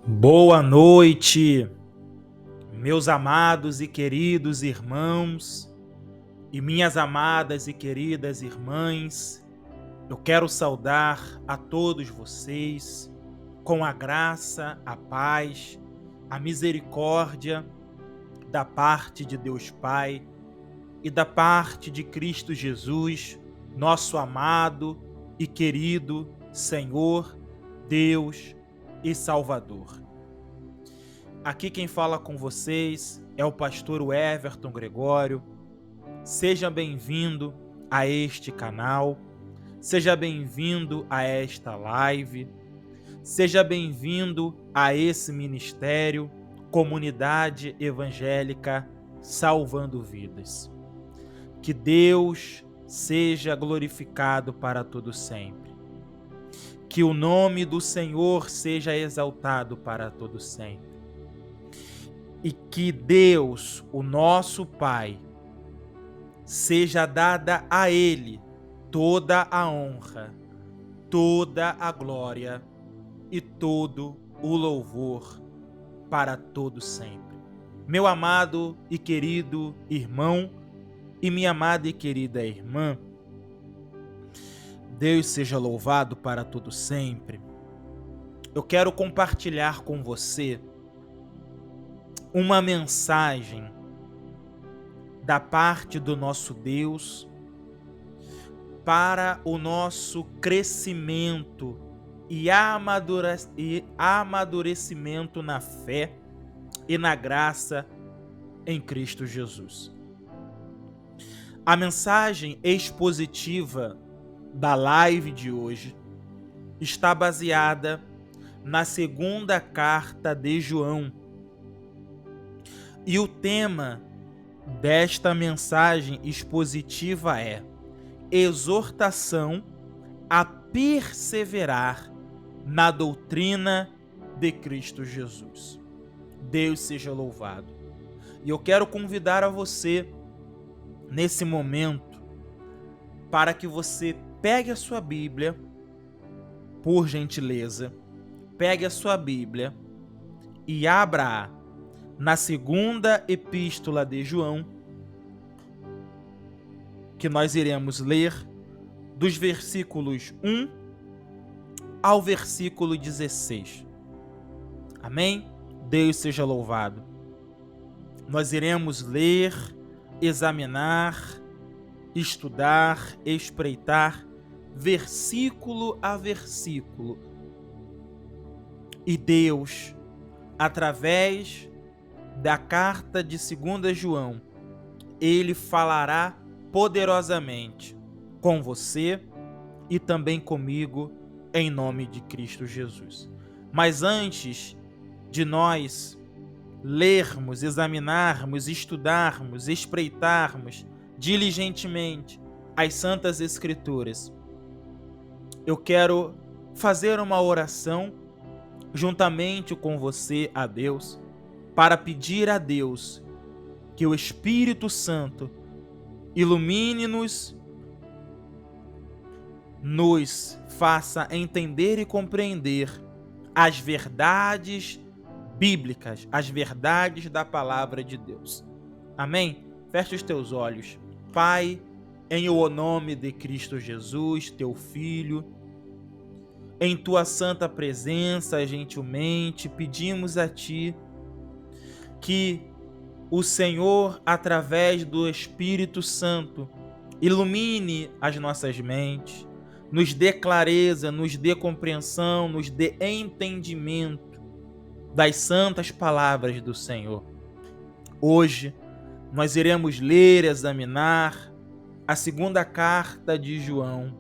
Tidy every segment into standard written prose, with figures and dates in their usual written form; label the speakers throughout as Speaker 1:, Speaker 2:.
Speaker 1: Boa noite, meus amados e queridos irmãos e minhas amadas e queridas irmãs. Eu quero saudar a todos vocês com a graça, a paz, a misericórdia da parte de Deus Pai e da parte de Cristo Jesus, nosso amado e querido Senhor, Deus e Salvador. Aqui quem fala com vocês é o pastor Everton Gregório. Seja bem-vindo a este canal, seja bem-vindo a esta live, seja bem-vindo a esse ministério, Comunidade Evangélica Salvando Vidas. Que Deus seja glorificado para todo sempre. Que o nome do Senhor seja exaltado para todo sempre. E que Deus, o nosso Pai, seja dada a Ele toda a honra, toda a glória e todo o louvor para todo sempre. Meu amado e querido irmão e minha amada e querida irmã, Deus seja louvado para todo sempre. Eu quero compartilhar com você uma mensagem da parte do nosso Deus para o nosso crescimento e amadurecimento na fé e na graça em Cristo Jesus. A mensagem expositiva da live de hoje está baseada na segunda carta de João. E o tema desta mensagem expositiva é exortação a perseverar na doutrina de Cristo Jesus. Deus seja louvado. E eu quero convidar a você, nesse momento, para que você pegue a sua Bíblia, por gentileza, pegue a sua Bíblia e abra na segunda epístola de João, que nós iremos ler dos versículos 1 ao versículo 16. Amém? Deus seja louvado. Nós iremos ler, examinar, estudar, espreitar, versículo a versículo. E Deus, através da carta de 2 João, ele falará poderosamente com você e também comigo, em nome de Cristo Jesus. Mas antes de nós lermos, examinarmos, estudarmos, espreitarmos diligentemente as Santas Escrituras, eu quero fazer uma oração juntamente com você a Deus, para pedir a Deus que o Espírito Santo ilumine-nos, nos faça entender e compreender as verdades bíblicas, as verdades da palavra de Deus. Amém? Feche os teus olhos. Pai, em o nome de Cristo Jesus, teu Filho, em tua santa presença, gentilmente, pedimos a ti que o Senhor, através do Espírito Santo, ilumine as nossas mentes, nos dê clareza, nos dê compreensão, nos dê entendimento das santas palavras do Senhor. Hoje, nós iremos ler, examinar a segunda carta de João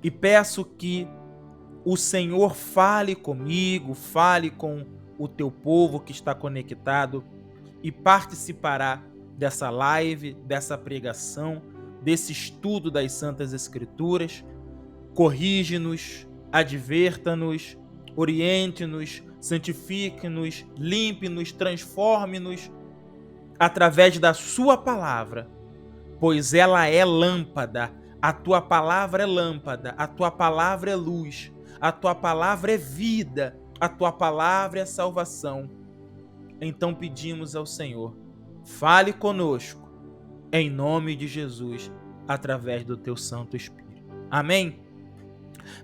Speaker 1: e peço que o Senhor fale comigo, fale com o teu povo que está conectado e participará dessa live, dessa pregação, desse estudo das Santas Escrituras. Corrige-nos, adverta-nos, oriente-nos, santifique-nos, limpe-nos, transforme-nos através da sua palavra, pois ela é lâmpada. A tua palavra é lâmpada, a tua palavra é luz, a tua palavra é vida a tua palavra é a salvação. Então pedimos ao Senhor, fale conosco, em nome de Jesus, através do teu Santo Espírito. Amém?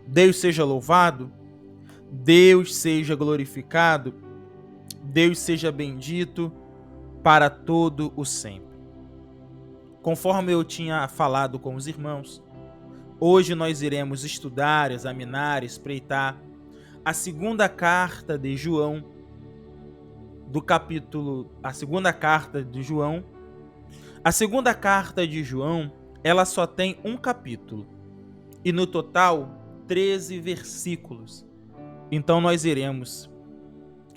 Speaker 1: Deus seja louvado, Deus seja glorificado, Deus seja bendito para todo o sempre. Conforme eu tinha falado com os irmãos, hoje nós iremos estudar, examinar, espreitar a segunda carta de João, a segunda carta de João. A segunda carta de João, ela só tem um capítulo e no total 13 versículos. Então nós iremos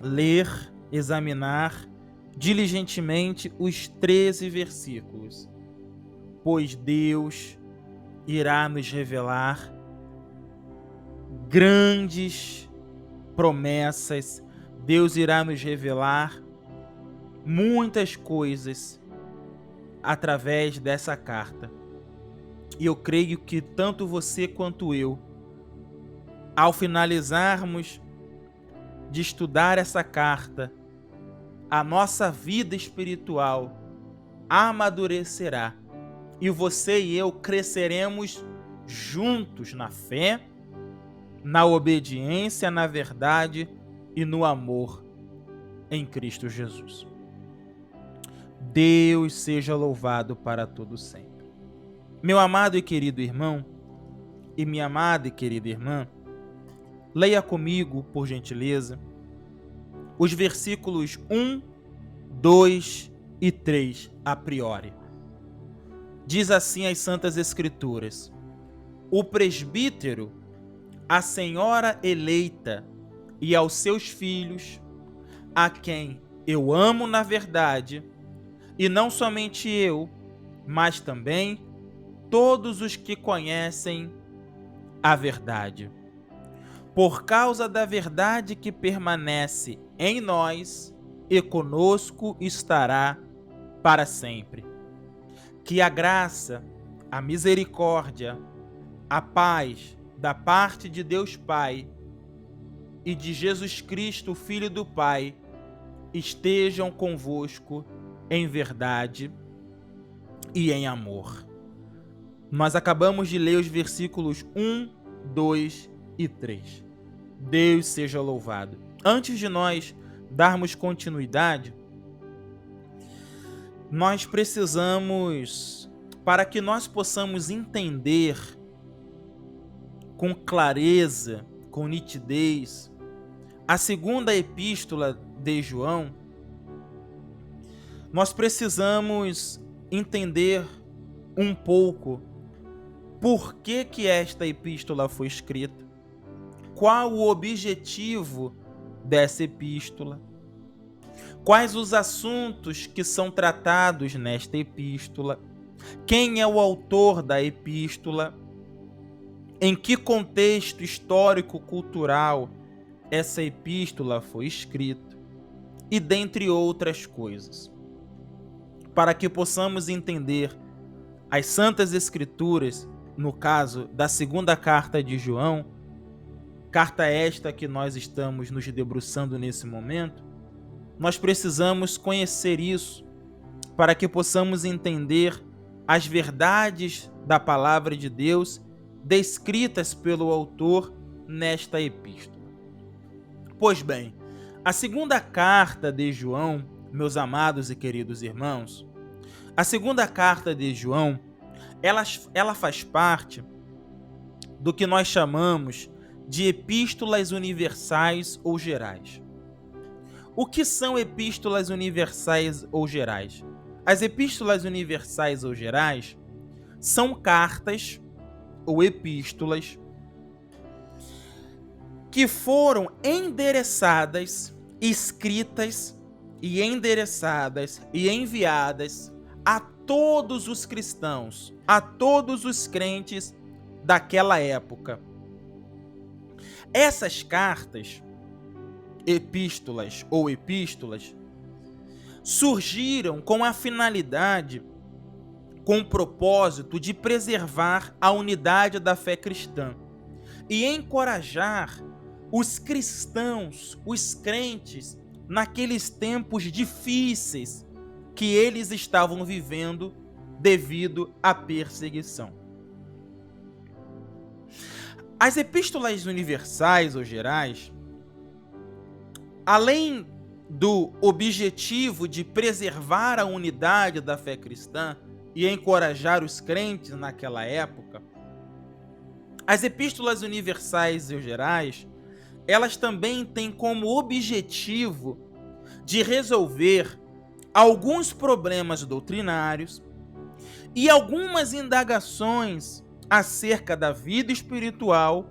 Speaker 1: ler, examinar diligentemente os 13 versículos, pois Deus irá nos revelar grandes promessas, Deus irá nos revelar muitas coisas através dessa carta. E eu creio que tanto você quanto eu, ao finalizarmos de estudar essa carta, a nossa vida espiritual amadurecerá e você e eu cresceremos juntos na fé, na obediência, na verdade e no amor em Cristo Jesus. Deus seja louvado para todo sempre. Meu amado e querido irmão e minha amada e querida irmã, leia comigo, por gentileza, os versículos 1, 2 e 3 a priori. Diz assim as Santas Escrituras: o presbítero, a senhora eleita e aos seus filhos, a quem eu amo na verdade, e não somente eu, mas também todos os que conhecem a verdade. Por causa da verdade que permanece em nós e conosco estará para sempre. Que a graça, a misericórdia, a paz da parte de Deus Pai e de Jesus Cristo, Filho do Pai, estejam convosco em verdade e em amor. Nós acabamos de ler os versículos 1, 2 e 3. Deus seja louvado. Antes de nós darmos continuidade, nós precisamos, para que nós possamos entender com clareza, com nitidez, a segunda epístola de João, nós precisamos entender um pouco por que esta epístola foi escrita, qual o objetivo dessa epístola, quais os assuntos que são tratados nesta epístola, quem é o autor da epístola, em que contexto histórico-cultural essa epístola foi escrita, e dentre outras coisas. Para que possamos entender as Santas Escrituras, no caso da segunda carta de João, carta esta que nós estamos nos debruçando nesse momento, nós precisamos conhecer isso para que possamos entender as verdades da palavra de Deus descritas pelo autor nesta epístola. Pois bem, a segunda carta de João, meus amados e queridos irmãos, a segunda carta de João, ela faz parte do que nós chamamos de epístolas universais ou gerais. O que são epístolas universais ou gerais? As epístolas universais ou gerais são cartas ou epístolas que foram endereçadas, escritas e endereçadas e enviadas a todos os cristãos, a todos os crentes daquela época. Essas cartas, epístolas ou epístolas, surgiram com a finalidade, com o propósito de preservar a unidade da fé cristã e encorajar os cristãos, os crentes, naqueles tempos difíceis que eles estavam vivendo devido à perseguição. As epístolas universais ou gerais, além do objetivo de preservar a unidade da fé cristã e encorajar os crentes naquela época, as epístolas universais ou gerais, elas também têm como objetivo de resolver alguns problemas doutrinários e algumas indagações acerca da vida espiritual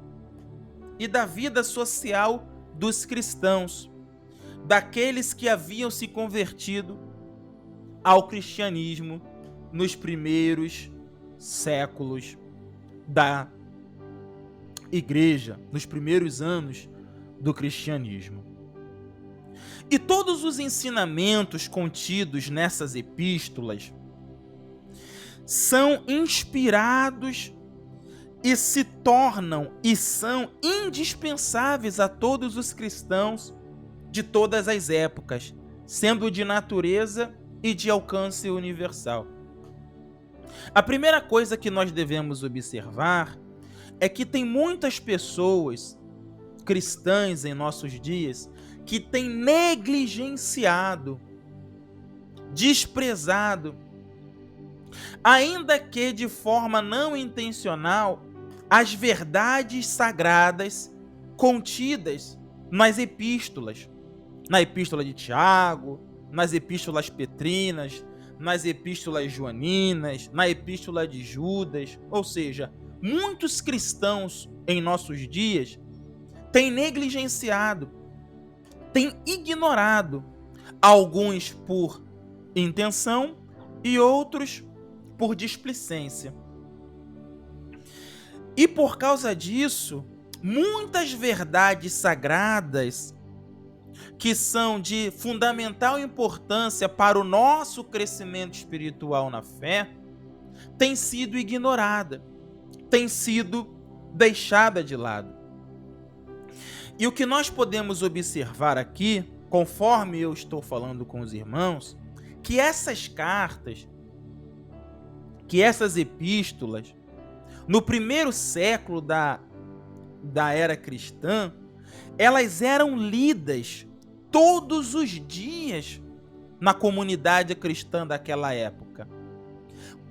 Speaker 1: e da vida social dos cristãos, daqueles que haviam se convertido ao cristianismo nos primeiros séculos da igreja, nos primeiros anos do cristianismo. E todos os ensinamentos contidos nessas epístolas são inspirados e se tornam e são indispensáveis a todos os cristãos de todas as épocas, sendo de natureza e de alcance universal. A primeira coisa que nós devemos observar é que tem muitas pessoas cristãs em nossos dias que têm negligenciado, desprezado, ainda que de forma não intencional, as verdades sagradas contidas nas epístolas, na epístola de Tiago, nas epístolas petrinas, nas epístolas joaninas, na epístola de Judas. Ou seja, muitos cristãos em nossos dias têm negligenciado, têm ignorado, alguns por intenção e outros por displicência. E por causa disso, muitas verdades sagradas que são de fundamental importância para o nosso crescimento espiritual na fé têm sido ignorada, têm sido deixada de lado. E o que nós podemos observar aqui, conforme eu estou falando com os irmãos, que essas cartas, que essas epístolas, no primeiro século da era cristã, elas eram lidas todos os dias na comunidade cristã daquela época,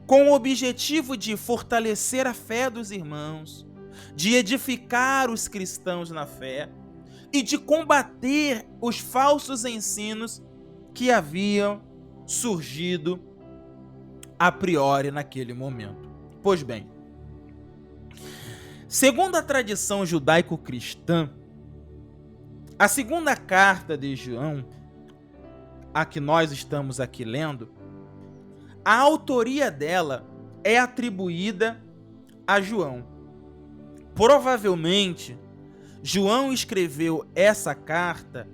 Speaker 1: com o objetivo de fortalecer a fé dos irmãos, de edificar os cristãos na fé e de combater os falsos ensinos que haviam surgido a priori naquele momento. Pois bem, segundo a tradição judaico-cristã, a segunda carta de João, a que nós estamos aqui lendo, a autoria dela é atribuída a João. Provavelmente, João escreveu essa carta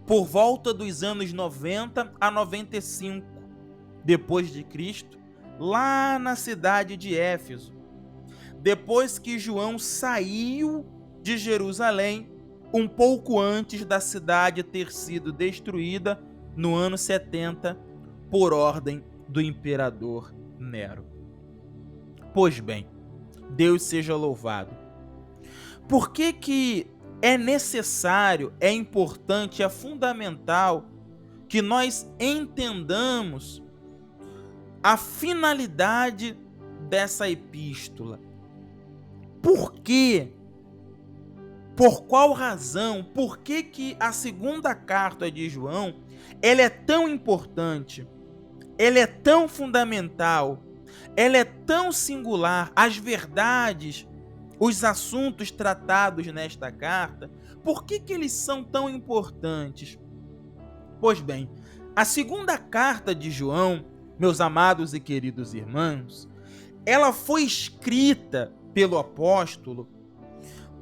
Speaker 1: por volta dos anos 90 a 95 depois de Cristo, lá na cidade de Éfeso, depois que João saiu de Jerusalém um pouco antes da cidade ter sido destruída no ano 70 por ordem do imperador Nero. Pois bem, Deus seja louvado. Por que é necessário, é importante, é fundamental que nós entendamos a finalidade dessa epístola? Por quê? Por qual razão? Por que a segunda carta de João ela é tão importante? Ela é tão fundamental? Ela é tão singular? As verdades, os assuntos tratados nesta carta, por que eles são tão importantes? Pois bem, a segunda carta de João, meus amados e queridos irmãos, ela foi escrita pelo apóstolo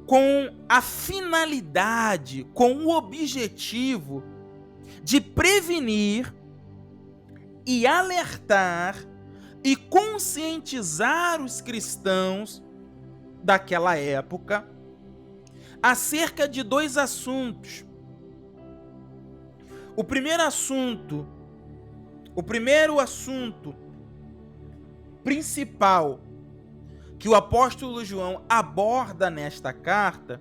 Speaker 1: com a finalidade, com o objetivo de prevenir e alertar e conscientizar os cristãos daquela época acerca de dois assuntos. O primeiro assunto principal que o apóstolo João aborda nesta carta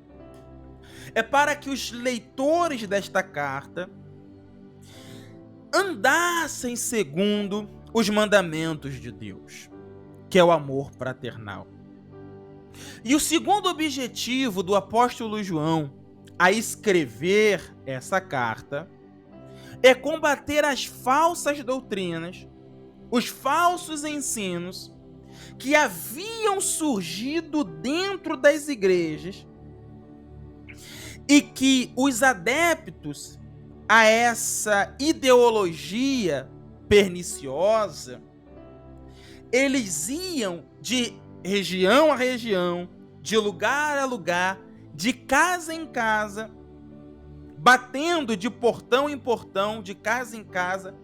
Speaker 1: é para que os leitores desta carta andassem segundo os mandamentos de Deus, que é o amor fraternal. E o segundo objetivo do apóstolo João a escrever essa carta é combater as falsas doutrinas, os falsos ensinos que haviam surgido dentro das igrejas e que os adeptos a essa ideologia perniciosa, eles iam de região a região, de lugar a lugar, de casa em casa, batendo de portão em portão, de casa em casa,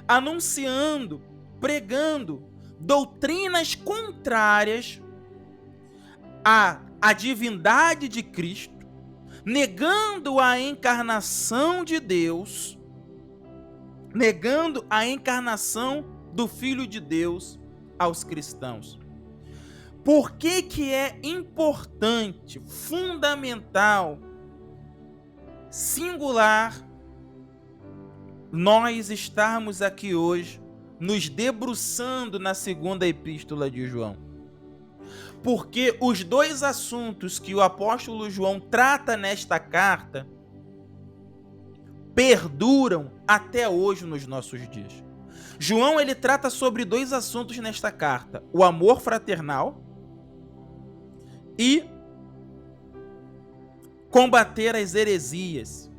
Speaker 1: anunciando, pregando doutrinas contrárias à divindade de Cristo, negando a encarnação de Deus, negando a encarnação do Filho de Deus aos cristãos. Por que que é importante, fundamental, singular, nós estarmos aqui hoje nos debruçando na segunda epístola de João? Porque os dois assuntos que o apóstolo João trata nesta carta perduram até hoje nos nossos dias. João, ele trata sobre dois assuntos nesta carta: o amor fraternal e combater as heresias,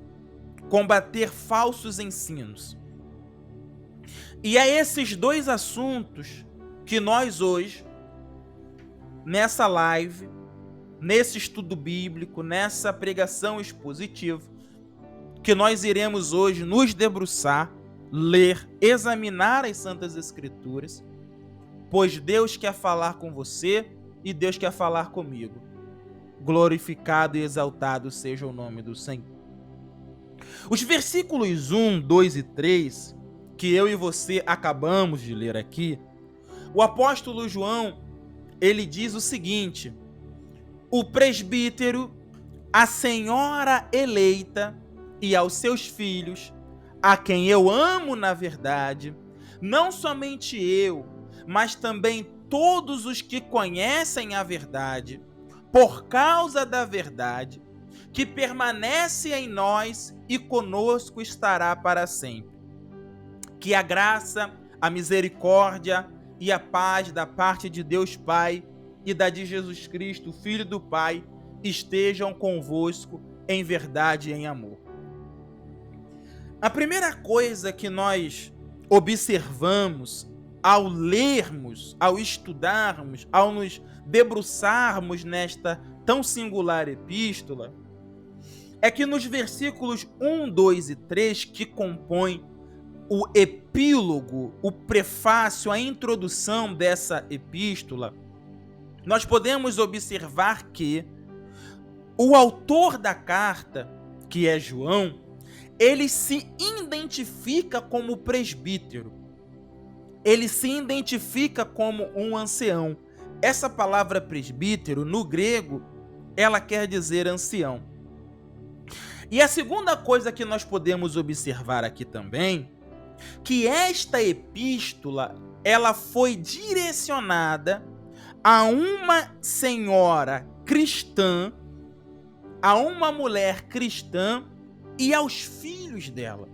Speaker 1: combater falsos ensinos. E é esses dois assuntos que nós hoje, nessa live, nesse estudo bíblico, nessa pregação expositiva, que nós iremos hoje nos debruçar, ler, examinar as Santas Escrituras, pois Deus quer falar com você e Deus quer falar comigo. Glorificado e exaltado seja o nome do Senhor. Os versículos 1, 2 e 3, que eu e você acabamos de ler aqui, o apóstolo João, ele diz o seguinte: o presbítero, a senhora eleita e aos seus filhos, a quem eu amo na verdade, não somente eu, mas também todos os que conhecem a verdade, por causa da verdade, que permanece em nós e conosco estará para sempre. Que a graça, a misericórdia e a paz da parte de Deus Pai e da de Jesus Cristo, Filho do Pai, estejam convosco em verdade e em amor. A primeira coisa que nós observamos ao lermos, ao estudarmos, ao nos debruçarmos nesta tão singular epístola, é que nos versículos 1, 2 e 3, que compõem o epílogo, o prefácio, a introdução dessa epístola, nós podemos observar que o autor da carta, que é João, ele se identifica como presbítero. Ele se identifica como um ancião. Essa palavra presbítero, no grego, ela quer dizer ancião. E a segunda coisa que nós podemos observar aqui também, que esta epístola, ela foi direcionada a uma senhora cristã, a uma mulher cristã e aos filhos dela.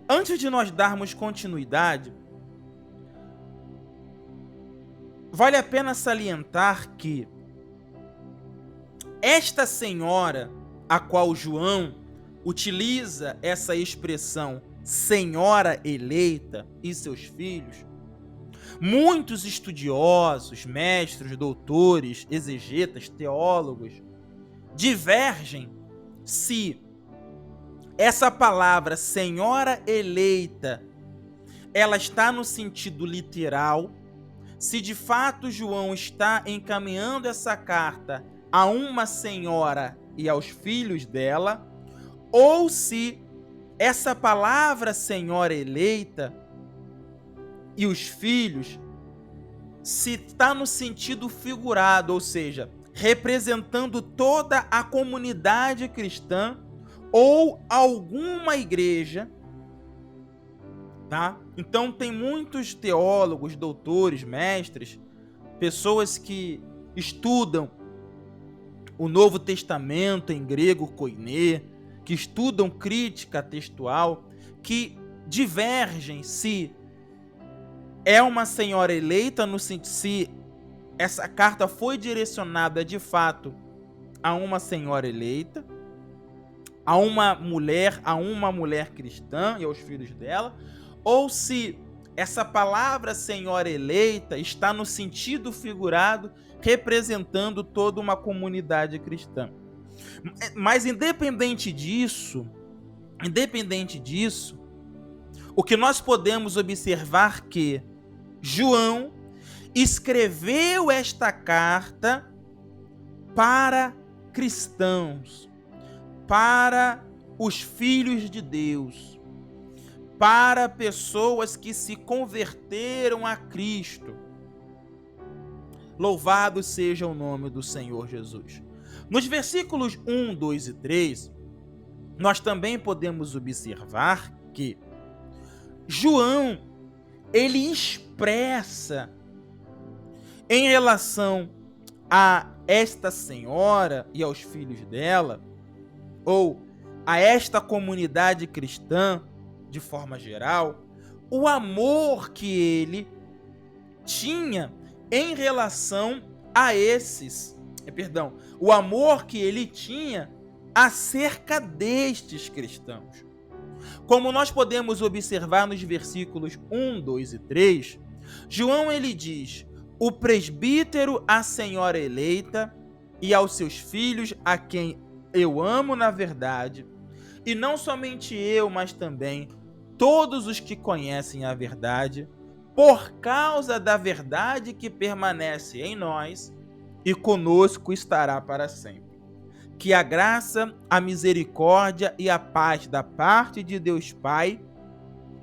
Speaker 1: Antes de nós darmos continuidade, vale a pena salientar que esta senhora, a qual João utiliza essa expressão senhora eleita e seus filhos, muitos estudiosos, mestres, doutores, exegetas, teólogos, divergem se essa palavra senhora eleita, ela está no sentido literal, se de fato João está encaminhando essa carta a uma senhora e aos filhos dela, ou se essa palavra senhora eleita e os filhos se está no sentido figurado, ou seja, representando toda a comunidade cristã ou alguma igreja, tá? Então tem muitos teólogos, doutores, mestres, pessoas que estudam o Novo Testamento em grego koiné, que estudam crítica textual, que divergem se é uma senhora eleita, no sentido se essa carta foi direcionada de fato a uma senhora eleita, a uma mulher cristã e aos filhos dela, ou se essa palavra senhora eleita está no sentido figurado, representando toda uma comunidade cristã. Mas independente disso, o que nós podemos observar que João escreveu esta carta para cristãos, para os filhos de Deus, para pessoas que se converteram a Cristo. Louvado seja o nome do Senhor Jesus. Nos versículos 1, 2 e 3, nós também podemos observar que João, ele expressa em relação a esta senhora e aos filhos dela, ou a esta comunidade cristã, de forma geral, o amor que ele tinha em relação a o amor que ele tinha acerca destes cristãos. Como nós podemos observar nos versículos 1, 2 e 3, João ele diz: o presbítero, a senhora eleita e aos seus filhos, a quem eu amo na verdade, e não somente eu, mas também todos os que conhecem a verdade, por causa da verdade que permanece em nós e conosco estará para sempre. Que a graça, a misericórdia e a paz da parte de Deus Pai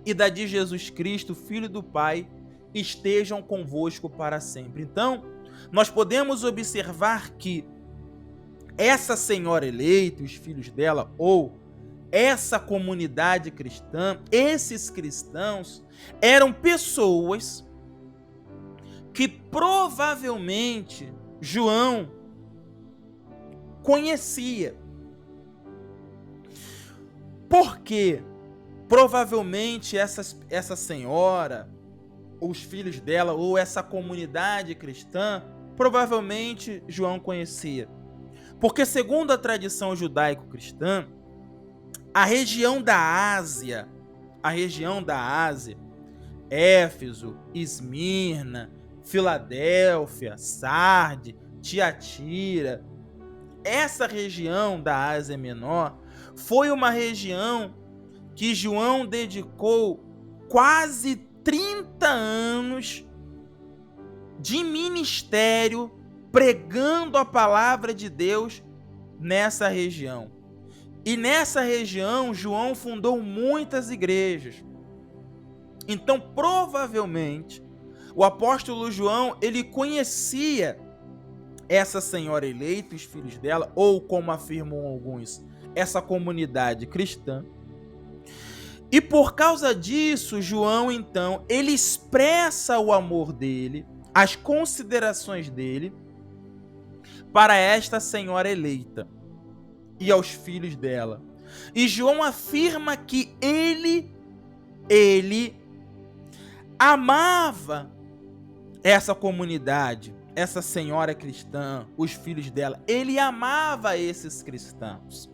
Speaker 1: e da de Jesus Cristo, Filho do Pai, estejam convosco para sempre. Então, nós podemos observar que essa senhora eleita, os filhos dela, ou essa comunidade cristã, esses cristãos, eram pessoas que provavelmente João conhecia. Porque provavelmente essa senhora, os filhos dela, ou essa comunidade cristã, provavelmente João conhecia. Porque segundo a tradição judaico-cristã, a região da Ásia, Éfeso, Esmirna, Filadélfia, Sarde, Tiatira, essa região da Ásia Menor foi uma região que João dedicou quase 30 anos de ministério pregando a palavra de Deus nessa região. E nessa região, João fundou muitas igrejas. Então, provavelmente, o apóstolo João, ele conhecia essa senhora eleita, os filhos dela, ou como afirmam alguns, essa comunidade cristã. E por causa disso, João, então, ele expressa o amor dele, as considerações dele para esta senhora eleita e aos filhos dela. E João afirma que ele amava essa comunidade, essa senhora cristã, os filhos dela. Ele amava esses cristãos.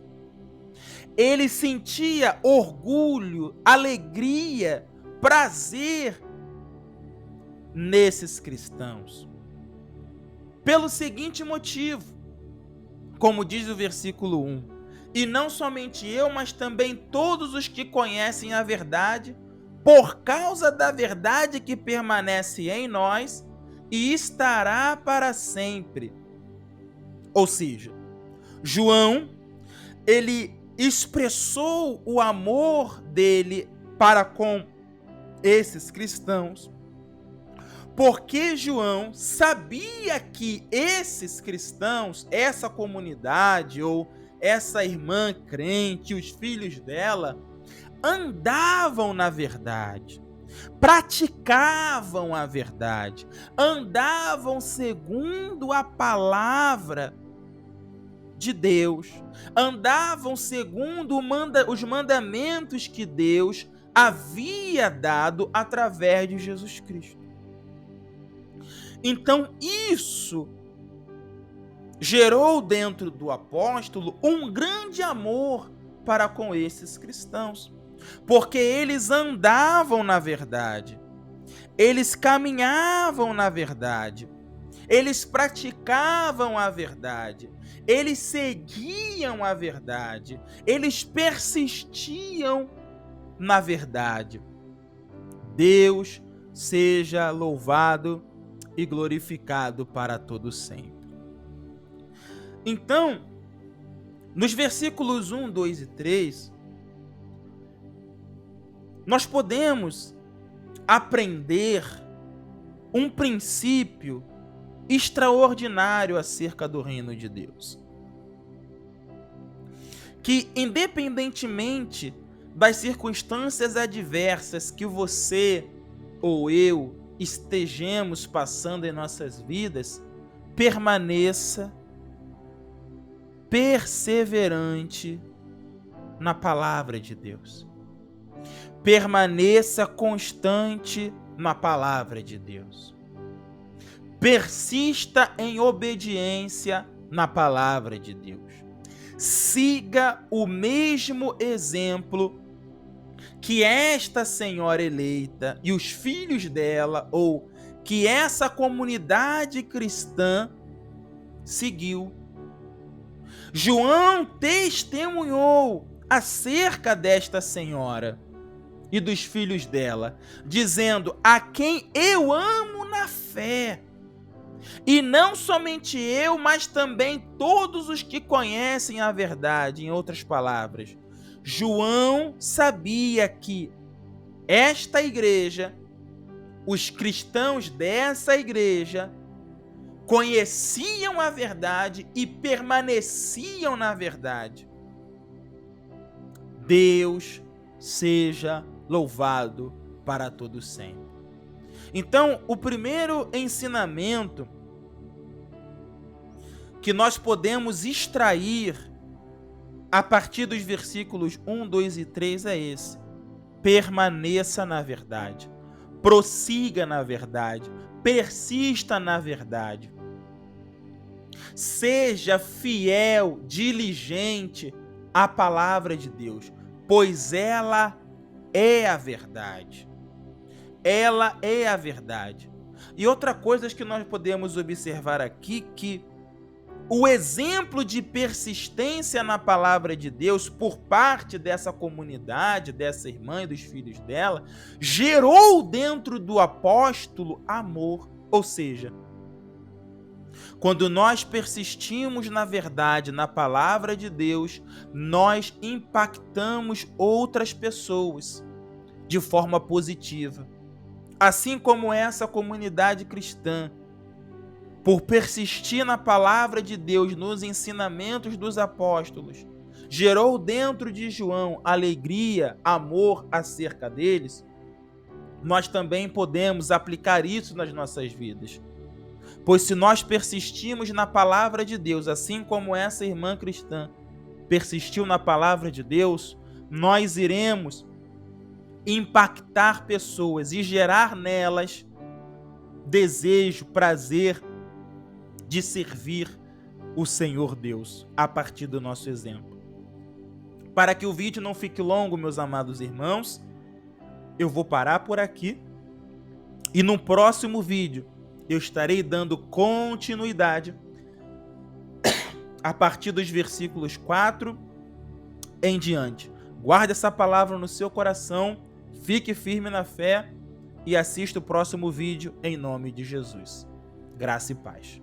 Speaker 1: Ele sentia orgulho, alegria, prazer nesses cristãos. Pelo seguinte motivo, como diz o versículo 1: e não somente eu, mas também todos os que conhecem a verdade, por causa da verdade que permanece em nós e estará para sempre. Ou seja, João, ele expressou o amor dele para com esses cristãos, porque João sabia que esses cristãos, essa comunidade ou essa irmã crente, os filhos dela, andavam na verdade, praticavam a verdade, andavam segundo a palavra de Deus, andavam segundo os mandamentos que Deus havia dado através de Jesus Cristo. Então, isso gerou dentro do apóstolo um grande amor para com esses cristãos, porque eles andavam na verdade, eles caminhavam na verdade, eles praticavam a verdade, eles seguiam a verdade, eles persistiam na verdade. Deus seja louvado e glorificado para todo sempre. Então, nos versículos 1, 2 e 3, nós podemos aprender um princípio extraordinário acerca do reino de Deus. Que, independentemente das circunstâncias adversas que você ou eu estejamos passando em nossas vidas, permaneça perseverante na palavra de Deus. Permaneça constante na palavra de Deus. Persista em obediência na palavra de Deus. Siga o mesmo exemplo que esta senhora eleita e os filhos dela, ou que essa comunidade cristã seguiu. João testemunhou acerca desta senhora e dos filhos dela, dizendo: a quem eu amo na fé. E não somente eu, mas também todos os que conhecem a verdade. Em outras palavras, João sabia que esta igreja, os cristãos dessa igreja, conheciam a verdade e permaneciam na verdade. Deus seja louvado para todo sempre. Então, o primeiro ensinamento que nós podemos extrair a partir dos versículos 1, 2 e 3 é esse: permaneça na verdade, prossiga na verdade, persista na verdade, seja fiel, diligente à palavra de Deus, pois ela é a verdade. Ela é a verdade. E outra coisa que nós podemos observar aqui, que o exemplo de persistência na palavra de Deus por parte dessa comunidade, dessa irmã e dos filhos dela, gerou dentro do apóstolo amor. Ou seja, quando nós persistimos na verdade, na palavra de Deus, nós impactamos outras pessoas de forma positiva. Assim como essa comunidade cristã, por persistir na palavra de Deus, nos ensinamentos dos apóstolos, gerou dentro de João alegria, amor acerca deles, nós também podemos aplicar isso nas nossas vidas. Pois se nós persistimos na palavra de Deus, assim como essa irmã cristã persistiu na palavra de Deus, nós iremos impactar pessoas e gerar nelas desejo, prazer de servir o Senhor Deus a partir do nosso exemplo. Para que o vídeo não fique longo, meus amados irmãos, eu vou parar por aqui e no próximo vídeo eu estarei dando continuidade a partir dos versículos 4 em diante. Guarde essa palavra no seu coração, fique firme na fé e assista o próximo vídeo em nome de Jesus. Graça e paz.